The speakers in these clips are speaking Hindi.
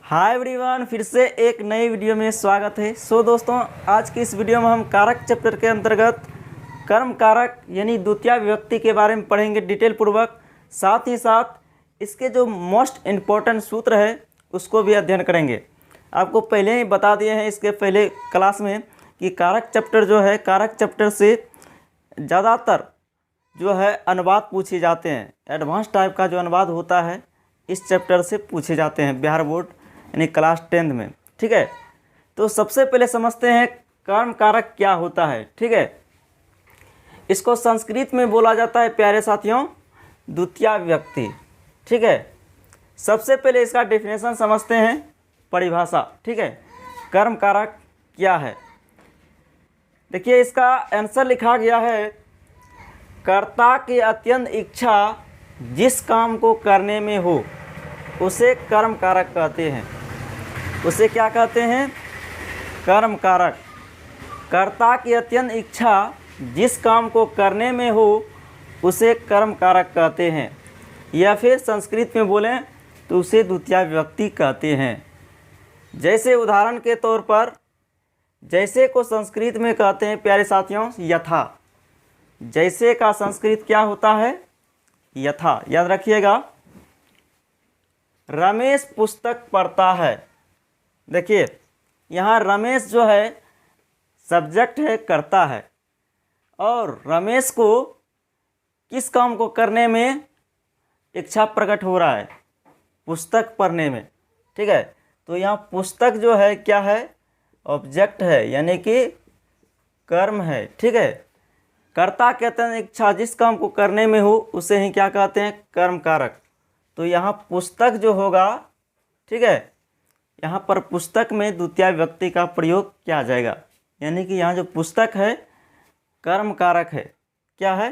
हाय एवरीवन, फिर से एक नई वीडियो में स्वागत है। दोस्तों, आज की इस वीडियो में हम कारक चैप्टर के अंतर्गत कर्म कारक यानी द्वितीय विभक्ति के बारे में पढ़ेंगे डिटेल पूर्वक। साथ ही साथ इसके जो मोस्ट इम्पोर्टेंट सूत्र है उसको भी अध्ययन करेंगे। आपको पहले ही बता दिए हैं इसके पहले क्लास में कि कारक चैप्टर जो है, कारक चैप्टर से ज़्यादातर जो है अनुवाद पूछे जाते हैं। एडवांस टाइप का जो अनुवाद होता है इस चैप्टर से पूछे जाते हैं बिहार बोर्ड यानी क्लास 10th में। ठीक है, तो सबसे पहले समझते हैं कर्म कारक क्या होता है। ठीक है, इसको संस्कृत में बोला जाता है प्यारे साथियों द्वितीय विभक्ति। ठीक है, सबसे पहले इसका डेफिनेशन समझते हैं, परिभाषा। ठीक है, कर्म कारक क्या है। देखिए, इसका आंसर लिखा गया है, कर्ता की अत्यंत इच्छा जिस काम को करने में हो उसे कर्म कारक कहते हैं। उसे क्या कहते हैं? कर्म कारक। कर्ता की अत्यंत इच्छा जिस काम को करने में हो उसे कर्म कारक कहते हैं, या फिर संस्कृत में बोलें तो उसे द्वितीय विभक्ति कहते हैं। जैसे उदाहरण के तौर पर, जैसे को संस्कृत में कहते हैं प्यारे साथियों यथा। जैसे का संस्कृत क्या होता है? यथा। याद रखिएगा। रमेश पुस्तक पढ़ता है। देखिए, यहाँ रमेश जो है सब्जेक्ट है, करता है, और रमेश को किस काम को करने में इच्छा प्रकट हो रहा है? पुस्तक पढ़ने में। ठीक है, तो यहाँ पुस्तक जो है क्या है? ऑब्जेक्ट है, यानी कि कर्म है। ठीक है, कर्ता कहते हैं इच्छा जिस काम को करने में हो उसे ही क्या कहते हैं? कर्म कारक। तो यहाँ पुस्तक जो होगा, ठीक है, यहाँ पर पुस्तक में द्वितीय विभक्ति का प्रयोग किया जाएगा, यानी कि यहाँ जो पुस्तक है कर्म कारक है। क्या है?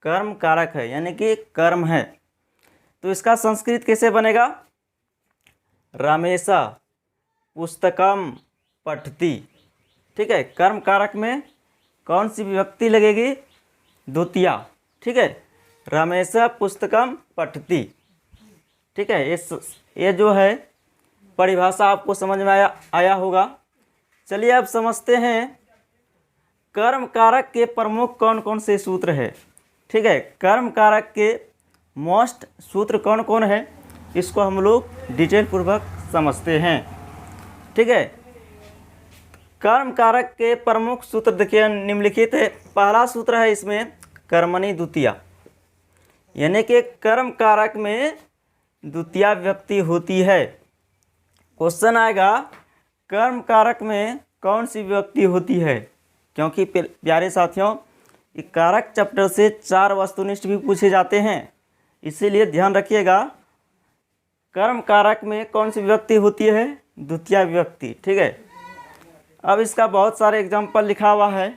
कर्म कारक है, यानी कि कर्म है। तो इसका संस्कृत कैसे बनेगा? रमेशा पुस्तकम पठति। ठीक है, कर्म कारक में कौन सी विभक्ति लगेगी? द्वितीय। ठीक है, रमेशा पुस्तकम पठति। ठीक है, ये जो है परिभाषा आपको समझ में आया होगा। चलिए अब समझते हैं कर्म कारक के प्रमुख कौन कौन से सूत्र है। ठीक है, कर्म कारक के मोस्ट सूत्र कौन कौन है इसको हम लोग डिटेल पूर्वक समझते हैं। ठीक है, कर्म कारक के प्रमुख सूत्र देखिए निम्नलिखित है। पहला सूत्र है इसमें कर्मणि द्वितीया, यानी कि कर्म कारक में द्वितीय विभक्ति होती है। क्वेश्चन आएगा कर्म कारक में कौन सी विभक्ति होती है, क्योंकि प्यारे साथियों कारक चैप्टर से 4 वस्तुनिष्ठ भी पूछे जाते हैं, इसीलिए ध्यान रखिएगा कर्म कारक में कौन सी विभक्ति होती है? द्वितीय विभक्ति। ठीक है, अब इसका बहुत सारे एग्जाम्पल लिखा हुआ है।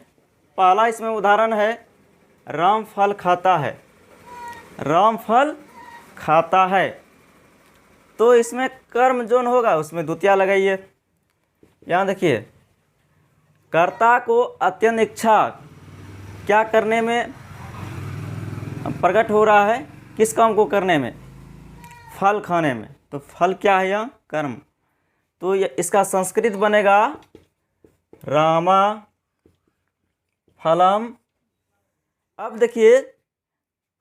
पहला इसमें उदाहरण है राम फल खाता है। राम फल खाता है, तो इसमें कर्म जोन होगा उसमें द्वितीय लगाइए। यहाँ देखिए, कर्ता को अत्यंत इच्छा क्या करने में प्रकट हो रहा है? किस काम को करने में? फल खाने में। तो फल क्या है? यहाँ कर्म। तो इसका संस्कृत बनेगा रामा फलम। अब देखिए,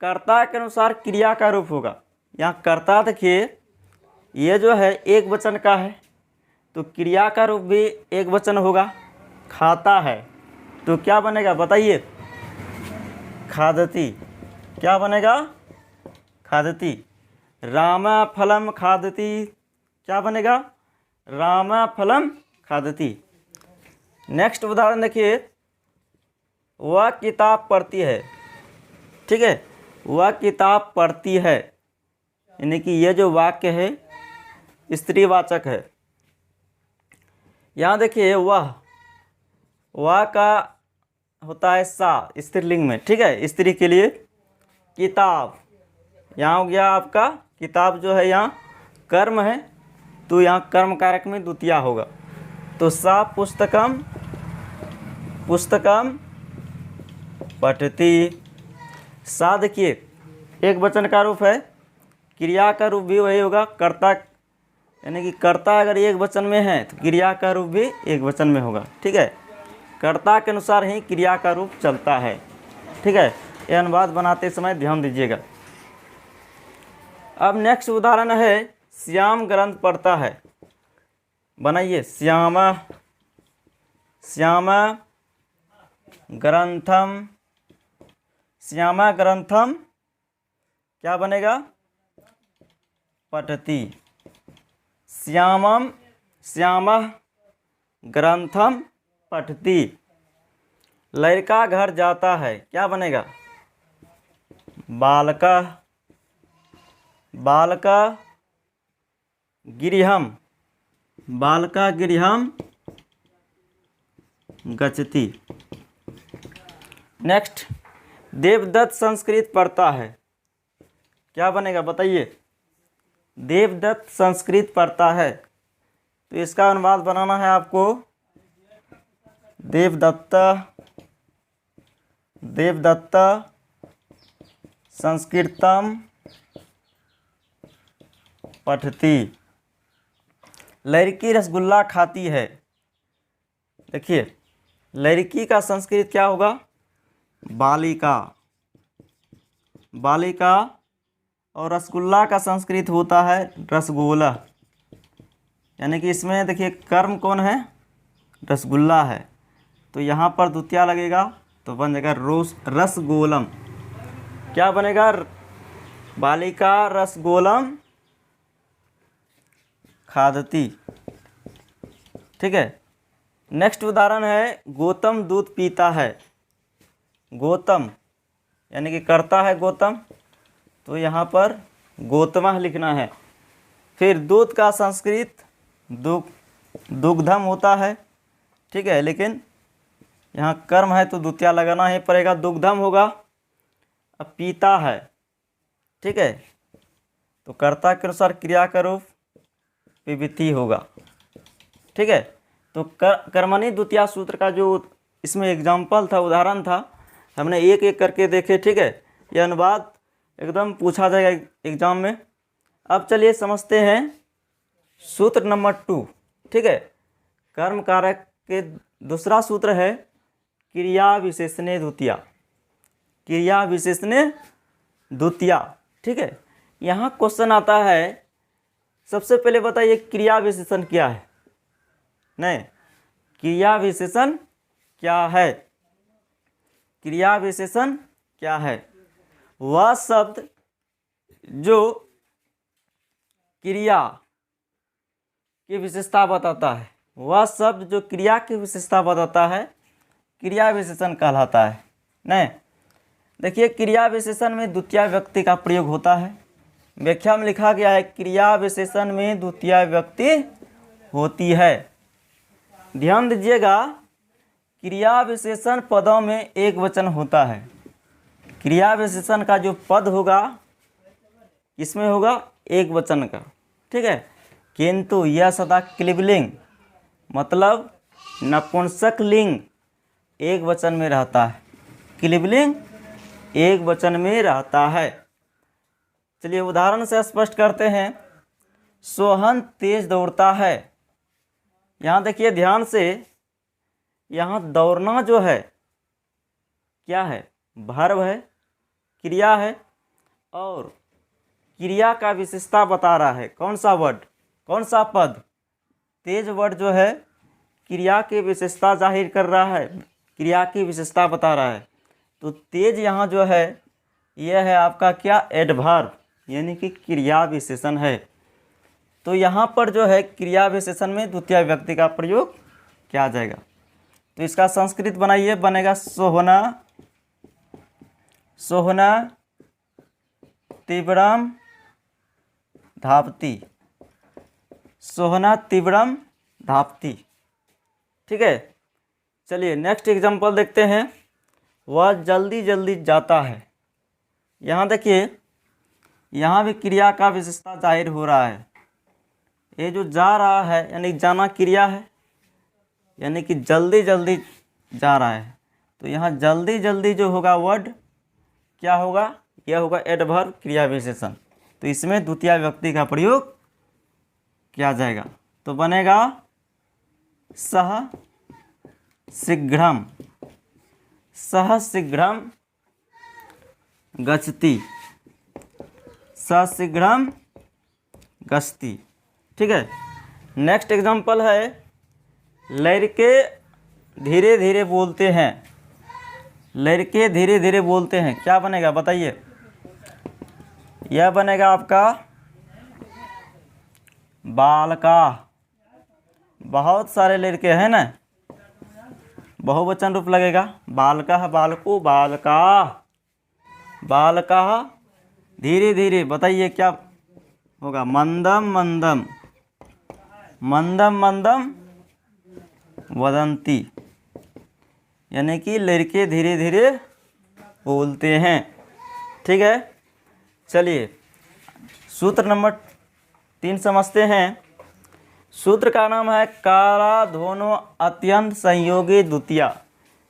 कर्ता के अनुसार क्रिया का रूप होगा। यहाँ कर्ता देखिए ये जो है एक वचन का है, तो क्रिया का रूप भी एक वचन होगा। खाता है तो क्या बनेगा बताइए? खादती। क्या बनेगा? खादती। रामा फलम खादती क्या बनेगा? रामा फलम खादती। नेक्स्ट उदाहरण देखिए, वह किताब पढ़ती है। ठीक है, वह किताब पढ़ती है, यानी कि ये जो वाक्य है स्त्रीवाचक है। यहाँ देखिए वह का होता है सा स्त्रीलिंग में। ठीक है, स्त्री के लिए किताब। यहाँ हो गया आपका किताब जो है यहाँ कर्म है, तो यहाँ कर्म कारक में द्वितीय होगा। तो सा पुस्तकम पुस्तकम पठति। सा देखिए एक वचन का रूप है, क्रिया का रूप भी वही होगा। कर्ता यानी कि कर्ता अगर एक वचन में है तो क्रिया का रूप भी एक वचन में होगा। ठीक है, कर्ता के अनुसार ही क्रिया का रूप चलता है। ठीक है, यह अनुवाद बनाते समय ध्यान दीजिएगा। अब नेक्स्ट उदाहरण है श्याम ग्रंथ पढ़ता है। बनाइए, श्यामा श्यामा ग्रंथम, श्यामा ग्रंथम क्या बनेगा? पठति। श्यामम श्यामः ग्रंथम पठति। लड़का घर जाता है, क्या बनेगा? बालकः बालकः गृहम्, बालकः गृहम् गच्छति। नेक्स्ट, देवदत्त संस्कृत पढ़ता है, क्या बनेगा बताइए? देवदत्त संस्कृत पढ़ता है, तो इसका अनुवाद बनाना है आपको। देवदत्त देवदत्त संस्कृतम पठति। लड़की रसगुल्ला खाती है। देखिए, लड़की का संस्कृत क्या होगा? बालिका, बालिका। और रसगुल्ला का संस्कृत होता है रसगोला। यानी कि इसमें देखिए कर्म कौन है? रसगुल्ला है, तो यहाँ पर द्वितीया लगेगा तो बन जाएगा रसगोलम। क्या बनेगा? बालिका रसगोलम खादती। ठीक है, नेक्स्ट उदाहरण है गौतम दूध पीता है। गौतम यानी कि करता है गौतम, तो यहाँ पर गौतमः लिखना है। फिर दूध का संस्कृत दुग्धम होता है। ठीक है, लेकिन यहाँ कर्म है तो द्वितीया लगाना ही पड़ेगा, दुग्धम होगा। अब पीता है, ठीक है, तो कर्ता के अनुसार क्रिया का रूप पिबती होगा। ठीक है, तो कर्मणि द्वितीया सूत्र का जो इसमें एग्जाम्पल था, उदाहरण था, हमने एक एक करके देखे। ठीक है, यह अनुवाद एकदम पूछा जाएगा एग्जाम में। अब चलिए समझते हैं सूत्र नंबर 2। ठीक है, कर्म कारक के दूसरा सूत्र है क्रिया विशेषणे द्वितीया। क्रिया विशेषणे द्वितीया। ठीक है, यहाँ क्वेश्चन आता है, सबसे पहले बताइए क्रिया विशेषण क्या है? नहीं, क्रिया विशेषण क्या है? क्रिया विशेषण क्या है? वह शब्द जो क्रिया की विशेषता बताता है, वह शब्द जो क्रिया की विशेषता बताता है, क्रिया विशेषण कहलाता है। नहीं, देखिए क्रिया विशेषण में द्वितीय व्यक्ति का प्रयोग होता है। व्याख्या में लिखा गया है क्रिया विशेषण में द्वितीय व्यक्ति होती है। ध्यान दीजिएगा, क्रिया विशेषण पदों में एक वचन होता है। क्रिया विशेषण का जो पद होगा किसमें होगा? एक वचन का। ठीक है, किंतु यह सदा क्लिबलिंग मतलब नपुंसक लिंग एक वचन में रहता है। क्लिबलिंग एक वचन में रहता है। चलिए उदाहरण से स्पष्ट करते हैं। सोहन तेज दौड़ता है। यहाँ देखिए ध्यान से, यहाँ दौड़ना जो है क्या है? वर्ब है, क्रिया है, और क्रिया का विशेषता बता रहा है। कौन सा वर्ड, कौन सा पद? तेज वर्ड जो है क्रिया की विशेषता जाहिर कर रहा है, क्रिया की विशेषता बता रहा है। तो तेज यहाँ जो है यह है आपका क्या? एडवर्ब, यानी कि क्रिया विशेषण है। तो यहाँ पर जो है क्रिया विशेषण में द्वितीय व्यक्ति का प्रयोग किया जाएगा। तो इसका संस्कृत बनाइए, बनेगा सोहना सोहना तीव्रम धावती। सोहना तीव्रम धावती। ठीक है, चलिए नेक्स्ट एग्जांपल देखते हैं। वह जल्दी जल्दी जाता है। यहाँ देखिए, यहाँ भी क्रिया का विशेषता जाहिर हो रहा है। ये जो जा रहा है यानी जाना क्रिया है, यानी कि जल्दी जल्दी जा रहा है। तो यहाँ जल्दी जल्दी जो होगा वर्ड क्या होगा? यह होगा एडवर्ब क्रिया विशेषण। तो इसमें द्वितीय व्यक्ति का प्रयोग किया जाएगा। तो बनेगा सह शीघ्रम, सह शीघ्रम गच्छति, सह शीघ्रम गच्छति। ठीक है। नेक्स्ट एग्जांपल है, लड़के धीरे धीरे बोलते हैं, लड़के धीरे धीरे बोलते हैं, क्या बनेगा बताइए। यह बनेगा आपका बालका, बहुत सारे लड़के हैं ना, बहुवचन रूप लगेगा, बालका बालको बालका, बालका धीरे धीरे, बताइए क्या होगा, मंदम मंदम, मंदम मंदम वदंती, यानी कि लड़के धीरे धीरे बोलते हैं। ठीक है। चलिए सूत्र नंबर 3 समझते हैं। सूत्र का नाम है काला दोनों अत्यंत संयोगी द्वितीया।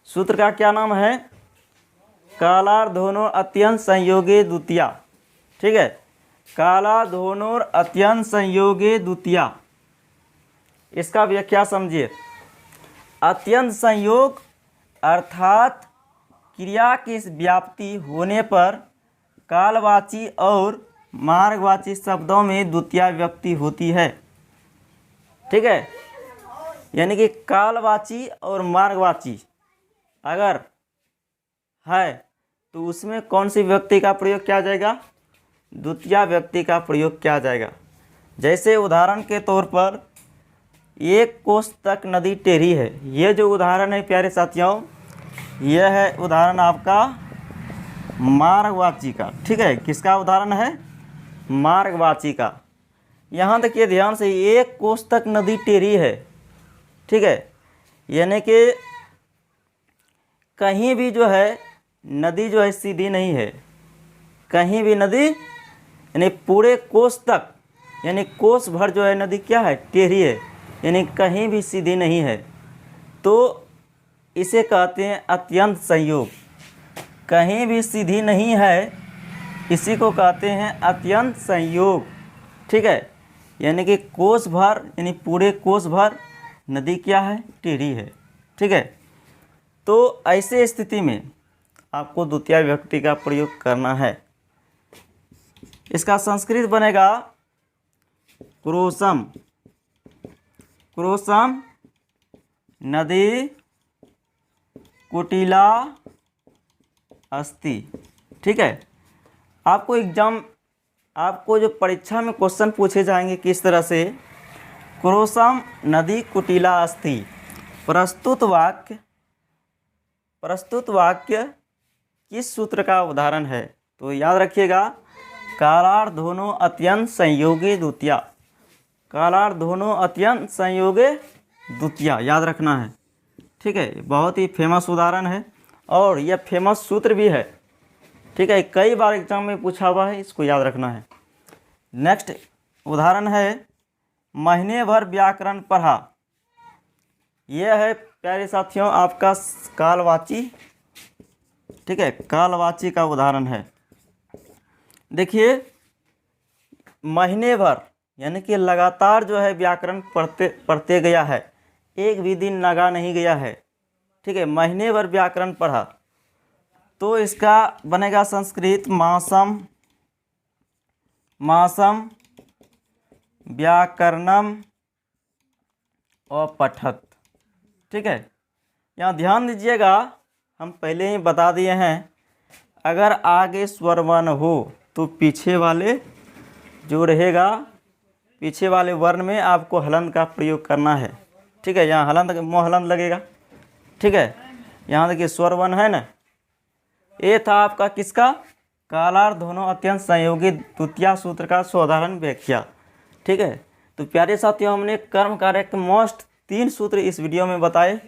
सूत्र का क्या नाम है, काला दोनों अत्यंत संयोगी द्वितीया। ठीक है। काला दोनों अत्यंत संयोगी द्वितीया, इसका व्याख्या समझिए। अत्यंत संयोग अर्थात क्रिया की व्याप्ति होने पर कालवाची और मार्गवाची शब्दों में द्वितीया विभक्ति होती है। ठीक है। यानी कि कालवाची और मार्गवाची अगर है तो उसमें कौन सी विभक्ति का प्रयोग किया जाएगा, द्वितीया विभक्ति का प्रयोग किया जाएगा। जैसे उदाहरण के तौर पर, एक कोस तक नदी टेढ़ी है, ये जो उदाहरण है प्यारे साथियों, यह है उदाहरण आपका मार्गवाची का। ठीक है। किसका उदाहरण है, मार्गवाची का। यहाँ देखिए ध्यान से, एक कोस तक नदी टेढ़ी है। ठीक है। यानी कि कहीं भी जो है नदी जो है सीधी नहीं है, कहीं भी नदी, यानी पूरे कोस तक, यानी कोस भर जो है नदी क्या है, टेढ़ी है, यानी कहीं भी सीधी नहीं है। तो इसे कहते हैं अत्यंत संयोग। कहीं भी सीधी नहीं है, इसी को कहते हैं अत्यंत संयोग। ठीक है। यानी कि कोस भर, यानी पूरे कोस भर नदी क्या है, टेढ़ी है। ठीक है। तो ऐसे स्थिति में आपको द्वितीया विभक्ति का प्रयोग करना है। इसका संस्कृत बनेगा क्रोशम, क्रोशम नदी कुटिला अस्ति। ठीक है। आपको जो परीक्षा में क्वेश्चन पूछे जाएंगे किस तरह से, क्रोशम नदी कुटिला अस्ति, प्रस्तुत वाक्य किस सूत्र का उदाहरण है। तो याद रखिएगा, कालार दोनों अत्यंत संयोगी द्वितीया, कालार दोनों अत्यंत संयोगी द्वितीया, याद रखना है। ठीक है। बहुत ही फेमस उदाहरण है और यह फेमस सूत्र भी है। ठीक है। कई बार एग्जाम में पूछा हुआ है, इसको याद रखना है। नेक्स्ट उदाहरण है, महीने भर व्याकरण पढ़ा। यह है प्यारे साथियों आपका कालवाची। ठीक है। कालवाची का उदाहरण है। देखिए महीने भर यानी कि लगातार जो है व्याकरण पढ़ते गया है, एक भी दिन लगा नहीं गया है। ठीक है। महीने भर व्याकरण पढ़ा, तो इसका बनेगा संस्कृत मासम, मासम व्याकरणम और पठत। ठीक है। यहाँ ध्यान दीजिएगा, हम पहले ही बता दिए हैं, अगर आगे स्वरवर्ण हो तो पीछे वाले जो रहेगा, पीछे वाले वर्ण में आपको हलंत का प्रयोग करना है। ठीक है। यहाँ हलंत मोहलंत लगेगा। ठीक है। यहाँ देखिए स्वरवर्ण है ना, ये था आपका किसका, कालार दोनों अत्यंत संयोगी द्वितीया सूत्र का साधारण व्याख्या। ठीक है। तो प्यारे साथियों, हमने कर्म कारक मोस्ट 3 सूत्र इस वीडियो में बताए।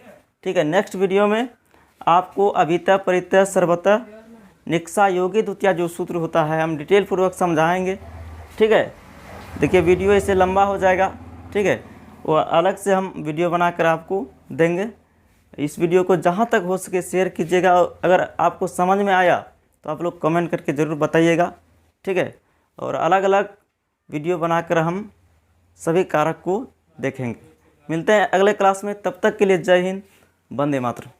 ठीक है। नेक्स्ट वीडियो में आपको अभितः परितः सर्वतः निक्सा योगी द्वितीया जो सूत्र होता है, हम डिटेल पूर्वक समझाएंगे। ठीक है। देखिए वीडियो इससे लंबा हो जाएगा। ठीक है। वो अलग से हम वीडियो बनाकर आपको देंगे। इस वीडियो को जहाँ तक हो सके शेयर कीजिएगा। अगर आपको समझ में आया तो आप लोग कमेंट करके ज़रूर बताइएगा। ठीक है। और अलग अलग वीडियो बनाकर हम सभी कारक को देखेंगे। मिलते हैं अगले क्लास में, तब तक के लिए जय हिंद, वंदे मातरम।